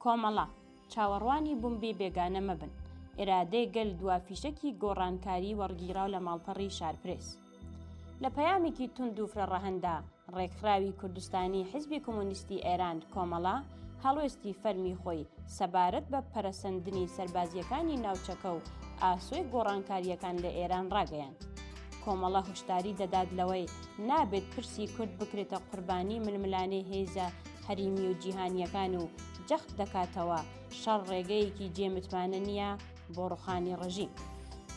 کۆمەڵە چاوەڕوانی بومبی بێگانە مەبن. ئێرادەی گەل دوافیشەکی گۆڕانکاری وەرگیراو لە ماڵپەڕی شارپرێس. لە پەیامێکی تند و فرەڕەهەندا ڕێکخراوی کوردستانی حیزبی کۆمۆنیستی ئێران کۆمەڵە هەڵوێستی فەرمی خۆی سەبارەت بە پەرەسەندنی سەربازیەکانی ناوچەکە و ئاسۆی گۆڕانکاریەکان لە ئێران ڕاگەیان. کۆمەڵە هشداری دەدات لەوەی نابێت پرسی کورد بکرێتە قوربانی ململانەی هێزە هەریمی و جیهانیەکان و جەخت دەکاتەوە شەڕ ڕێگەیەکی جێمتمانە نییە بۆ ڕوخانی ڕژیم.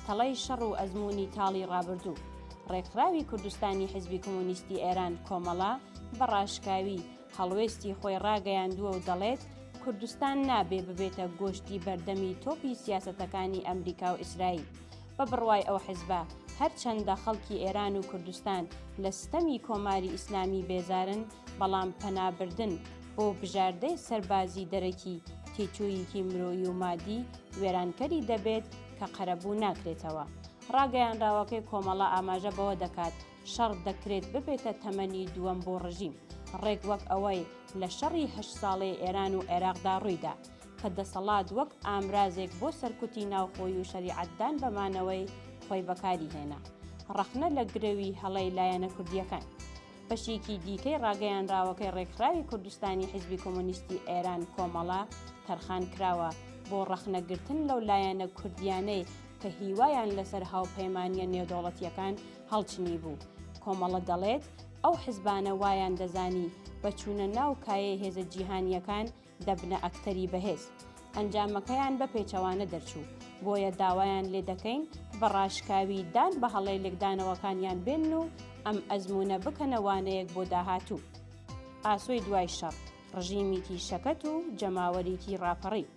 تەڵەی شەڕ و ئەزموونی تاڵی ڕابردوو. ڕێکخراوی کوردستانی حیزبی کۆمۆنیستی ئێران کۆمەڵە بە ڕاشکاوی هەڵوێستی خۆی ڕاگەیاندووە و دەڵێت کوردستان نابێ ببێتە گۆشتی بەردەمی تۆپی سیاسەتەکانی ئەمریکا و ئیسرائیل. بە بڕوای ئەو حیزبە هەرچەندە خەڵکی ئێران و کوردستان لە ستەمی کۆماری ئیسلامی بێزارن، بەڵام پەنابردن بۆ بژاردەی سەربازی دەرەکی تێچوویەکی مرۆیی و مادی وێرانکەری دەبێت کە قەرەبوو ناکرێتەوە. ڕاگەیاندراوەکەی کۆمەڵە ئاماژە بەوە دەکات شەڕ دەکرێت ببێتە تەمەنی دووەم بۆ ڕژیم، ڕێک وەک ئەوەی لە شەڕی 8 ساڵەی ئێران و عێراقدا ڕوویدا کە دەسەڵات وەک ئامرازێک بۆ سەرکوتی ناوخۆی و شەریعەتدان بەمانەوەی خۆی بەکاری هێنا، ڕەخنە لە گرەوی هەڵەی لایەنە کوردیەکان. بەشێکی دیکەی ڕاگەیاندراوەکەی ڕێکخراوی کوردستانی حیزبی کۆمۆنیستی ئێران کۆمەڵە تەرخان کراوە بۆ ڕەخنەگرتن لەو لایەنە کوردیانەی کە هیوایان لەسەر هاوپەیمانیە نێودەوڵەتیەکان هەڵچنی بوو. کۆمەڵە دەڵێت ئەو حیزبانە وایان دەزانی بە چوونە ناو کایەی هێزە جیهانیەکان دەبنە ئەکتەری بەهێز. ئەنجامەکەیان بە پێچەوانە دەرچوو، بۆیە داوایان لێ دەکەین بە ڕاشکاوی دان بە هەڵەی لێکدانەوەکانیان بێن و ئەم ئەزموونە بکەنەوانەیەک بۆ داهاتوو. ئاسۆی دوای شەڕ، ڕژیمێکی شەکەت و جەماوەریکی ڕاپەڕی.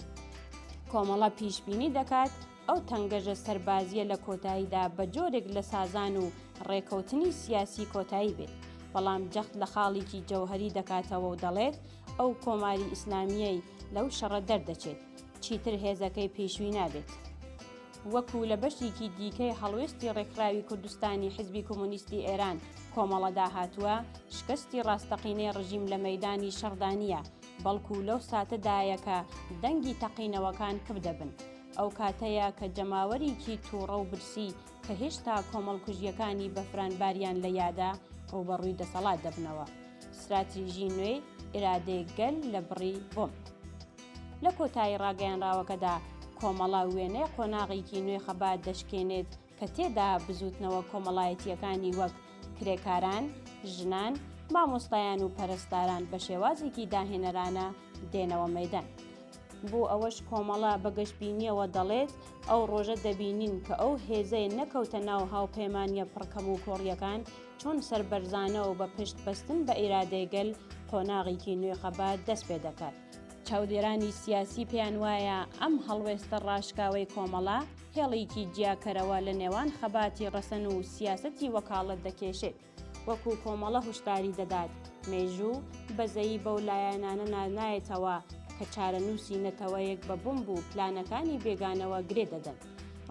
کۆمەڵە پیشبینی دەکات ئەو تەنگەژە سەربازیە لە کۆتاییدا بە جۆرێک لە سازان و ڕێکەوتنی سیاسی کۆتایی بێت، بەڵام جەخت لە خاڵێکی جەوهەری دەکاتەوە و دەڵێت ئەو کۆماری ئیسلامیەی لەو شەڕە دەردەچێت، چیتر هێزەکەی پێشووی نابێت. وەکو لە بەشێکی دیکەی هەڵوێستی ڕێکخراوی کوردستانی حیزبی کۆمۆنیستی ئێران کۆمەڵە داهاتووە، شکستی ڕاستەقینەی ڕژیم لە مەیدانی شەڕدانیە، بەڵکو لەو ساتەدایەکە دەنگی تەقینەوەکان کردەبن. ئەو کاتەیە کە جەماوەریکی تووڕە و برسی کە هێشتا کۆمەڵکوژیەکانی بەفرانباریان لە یادا ڕوبەڕووی دەسەڵات دەبنەوە. استراتیژی نوێی ئێرادەی گەل لە بڕی بۆم. لە کۆتایی ڕاگەیاندراوەکەدا کۆمەڵە وێنەی قۆناغێکی نوێ خەبات دەشکێنێت کە تێدا بزوتنەوە کۆمەڵایەتیەکانی وەک کرێکاران، ژنان، مامۆستایان و پەرستاران بە شێوازێکی داهێنەرانە دێنەوە مەیدان. بۆ ئەوەش کۆمەڵە بە گەشتبینیەوە دەڵێت ئەو ڕۆژە دەبینین کە ئەو هێزەی نەکەوتە ناو هاوپەیمانیە پڕکەم و کۆڕیەکان چۆن سەربەرزانە و بە پشت بەستن بە ئێرادەی گەل قۆناغێکی نوێ خەبات دەست پێ دەکات. چاودێرانی سیاسی پێیان وایە ئەم هەڵوێستە ڕاشکاوەی کۆمەڵە هێڵێکی جیاکەرەوە لە نێوان خەباتی ڕەسەن و سیاسەتی وەکاڵەت دەکێشێت. وەکو کۆمەڵە هشداری دەدات مێژوو بەزەیی بەو لایەنانە نایێتەوە کە چارەنووسی نەتەوەیەک بە بمب و پلانەکانی بێگانەوە گرێ دەدەن.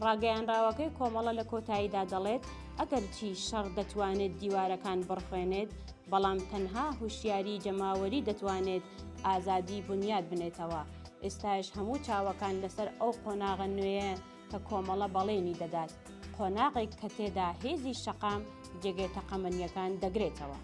ڕاگەیاندراوەکەی کۆمەڵە لە کۆتاییدا دەڵێت ئەگەرچی شەڕ دەتوانێت دیوارەکان بڕخوێنێت، بەڵام تەنها هوشیاری جەماوەری دەتوانێت ئازادی بنیاد بنێتەوە. ئێستاش هەموو چاوەکان لەسەر ئەو قۆناغە نوێیە کە کۆمەڵە بەڵێنی دەدات، قۆناغێک کە تێدا هێزی شەقام جێگەی تەقەمەنیەکان دەگرێتەوە.